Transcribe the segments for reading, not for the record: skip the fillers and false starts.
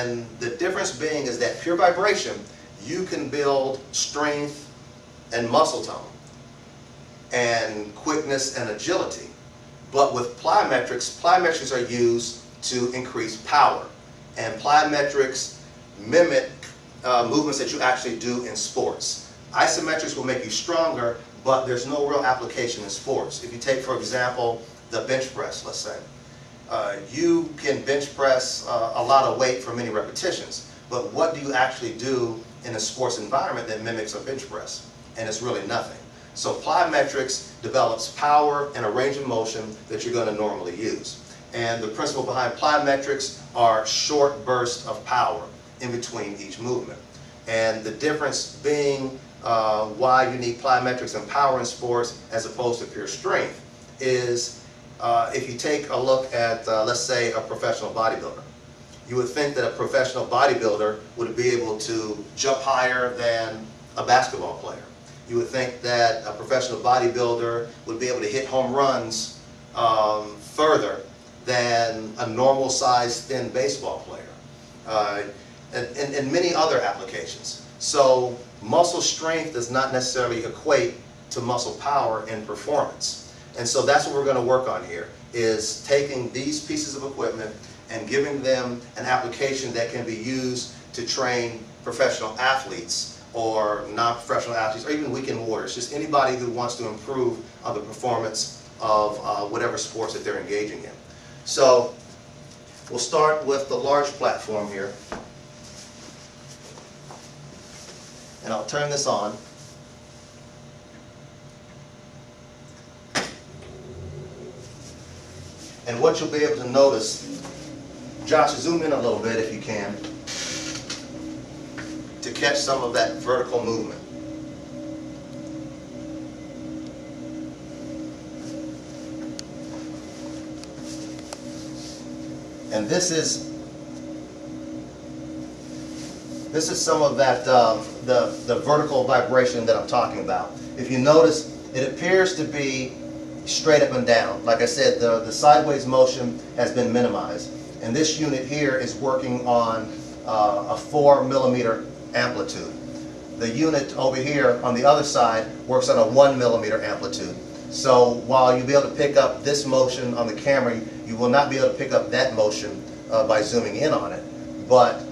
And the difference being is that pure vibration, you can build strength and muscle tone and quickness and agility. But with plyometrics, plyometrics are used to increase power. And plyometrics mimic movements that you actually do in sports. Isometrics will make you stronger, but there's no real application in sports. If you take, for example, the bench press, let's say. You can bench press a lot of weight for many repetitions, but what do you actually do in a sports environment that mimics a bench press? And it's really nothing. So plyometrics develops power and a range of motion that you're going to normally use. And the principle behind plyometrics are short bursts of power in between each movement. And the difference being why you need plyometrics and power in sports as opposed to pure strength is if you take a look at, let's say, a professional bodybuilder. You would think that a professional bodybuilder would be able to jump higher than a basketball player. You would think that a professional bodybuilder would be able to hit home runs further than a normal sized thin baseball player, and many other applications. So muscle strength does not necessarily equate to muscle power and performance. And so that's what we're going to work on here, is taking these pieces of equipment and giving them an application that can be used to train professional athletes or non-professional athletes, or even weekend warriors, just anybody who wants to improve on the performance of whatever sports that they're engaging in. So we'll start with the large platform here. And I'll turn this on. And what you'll be able to notice, Josh, zoom in a little bit if you can, to catch some of that vertical movement. And this is some of that, the vertical vibration that I'm talking about. If you notice, it appears to be straight up and down. Like I said, the sideways motion has been minimized. And this unit here is working on a 4 millimeter amplitude. The unit over here on the other side works on a 1 millimeter amplitude. So while you'll be able to pick up this motion on the camera, you will not be able to pick up that motion by zooming in on it. But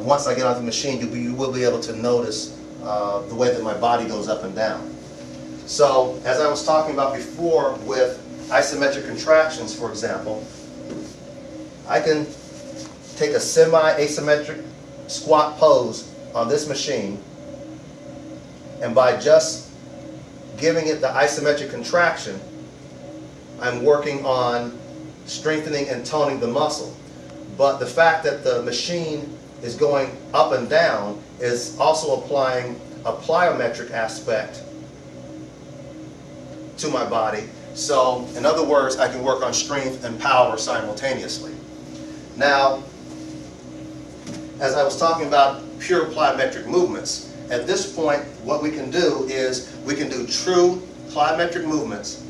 once I get onto the machine, you will be able to notice the way that my body goes up and down. So as I was talking about before with isometric contractions, for example, I can take a semi-asymmetric squat pose on this machine, and by just giving it the isometric contraction, I'm working on strengthening and toning the muscle. But the fact that the machine is going up and down is also applying a plyometric aspect to my body. So in other words, I can work on strength and power simultaneously. Now, as I was talking about pure plyometric movements, at this point what we can do is we can do true plyometric movements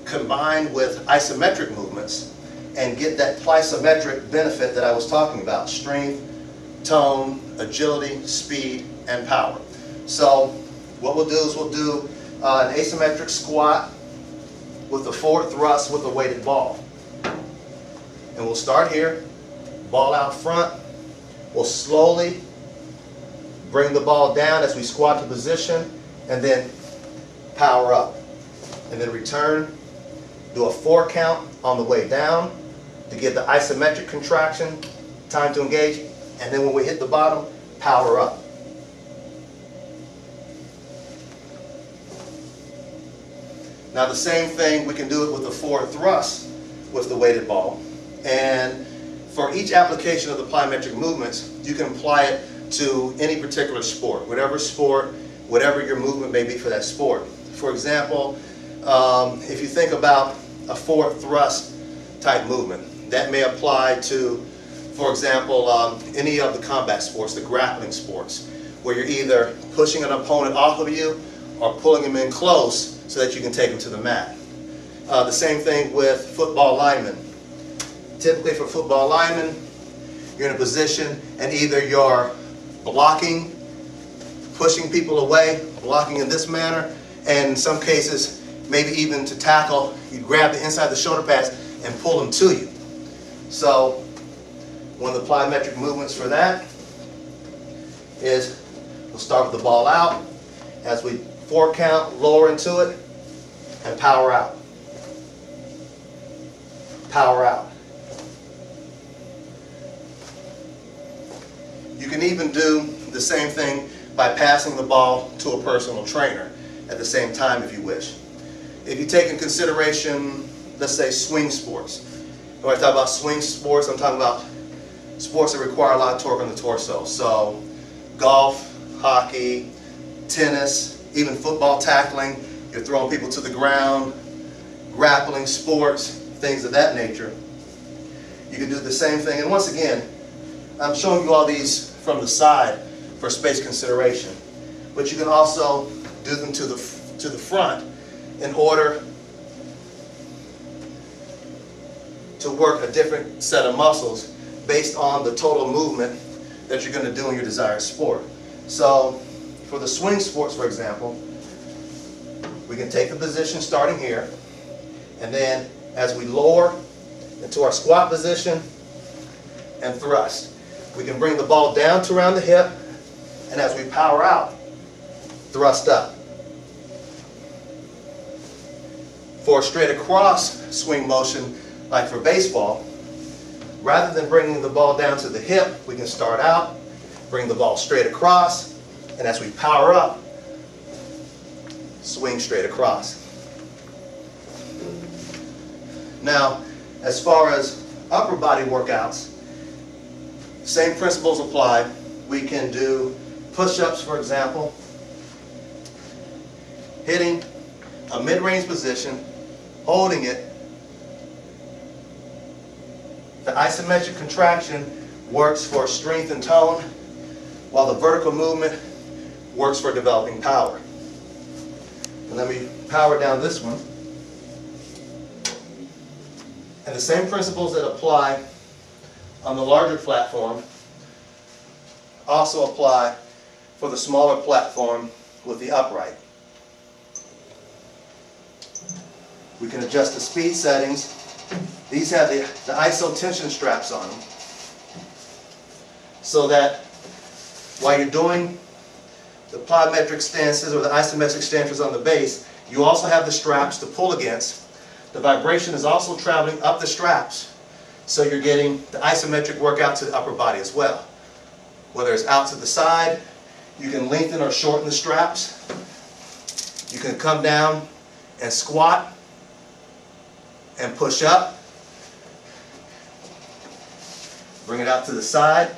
combined with isometric movements and get that plysometric benefit that I was talking about: strength, tone, agility, speed, and power. So what we'll do is we'll do an asymmetric squat with a forward thrust with a weighted ball. And we'll start here, ball out front. We'll slowly bring the ball down as we squat to position, and then power up. And then return, do a 4 count on the way down to get the isometric contraction, time to engage, and then when we hit the bottom, power up. Now the same thing, we can do it with the forward thrust with the weighted ball. And for each application of the plyometric movements, you can apply it to any particular sport, whatever your movement may be for that sport. For example, if you think about a forward thrust type movement, that may apply to, for example, any of the combat sports, the grappling sports, where you're either pushing an opponent off of you or pulling him in close so that you can take him to the mat. The same thing with football linemen. Typically for football linemen, you're in a position and either you're blocking, pushing people away, blocking in this manner, and in some cases, maybe even to tackle, you grab the inside of the shoulder pads and pull them to you. So one of the plyometric movements for that is we'll start with the ball out. As we 4 count, lower into it, and power out. Power out. You can even do the same thing by passing the ball to a personal trainer at the same time if you wish. If you take in consideration, let's say, swing sports. When I talk about swing sports, I'm talking about sports that require a lot of torque on the torso. So golf, hockey, tennis, even football tackling, you're throwing people to the ground, grappling sports, things of that nature. You can do the same thing. And once again, I'm showing you all these from the side for space consideration. But you can also do them to the front in order to work a different set of muscles based on the total movement that you're going to do in your desired sport. So for the swing sports, for example, we can take the position starting here, and then as we lower into our squat position and thrust, we can bring the ball down to around the hip, and as we power out, thrust up. For a straight across swing motion, like for baseball, rather than bringing the ball down to the hip, we can start out, bring the ball straight across, and as we power up, swing straight across. Now, as far as upper body workouts, same principles apply. We can do push-ups, for example, hitting a mid-range position, holding it. The isometric contraction works for strength and tone, while the vertical movement works for developing power. And let me power down this one. And the same principles that apply on the larger platform also apply for the smaller platform with the upright. We can adjust the speed settings. These have the iso tension straps on them, so that while you're doing the plyometric stances or the isometric stances on the base, you also have the straps to pull against. The vibration is also traveling up the straps, so you're getting the isometric workout to the upper body as well. Whether it's out to the side, you can lengthen or shorten the straps. You can come down and squat and push up. Bring it out to the side.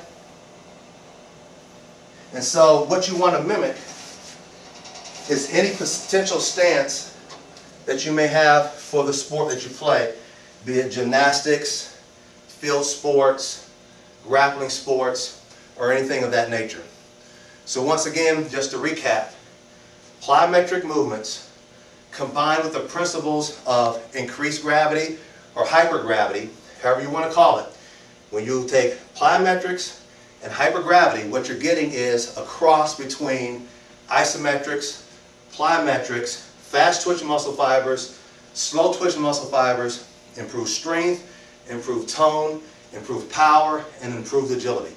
And so what you want to mimic is any potential stance that you may have for the sport that you play, be it gymnastics, field sports, grappling sports, or anything of that nature. So once again, just to recap, plyometric movements combined with the principles of increased gravity or hypergravity, however you want to call it. When you take plyometrics and hypergravity, what you're getting is a cross between isometrics, plyometrics, fast twitch muscle fibers, slow twitch muscle fibers, improved strength, improved tone, improved power, and improved agility.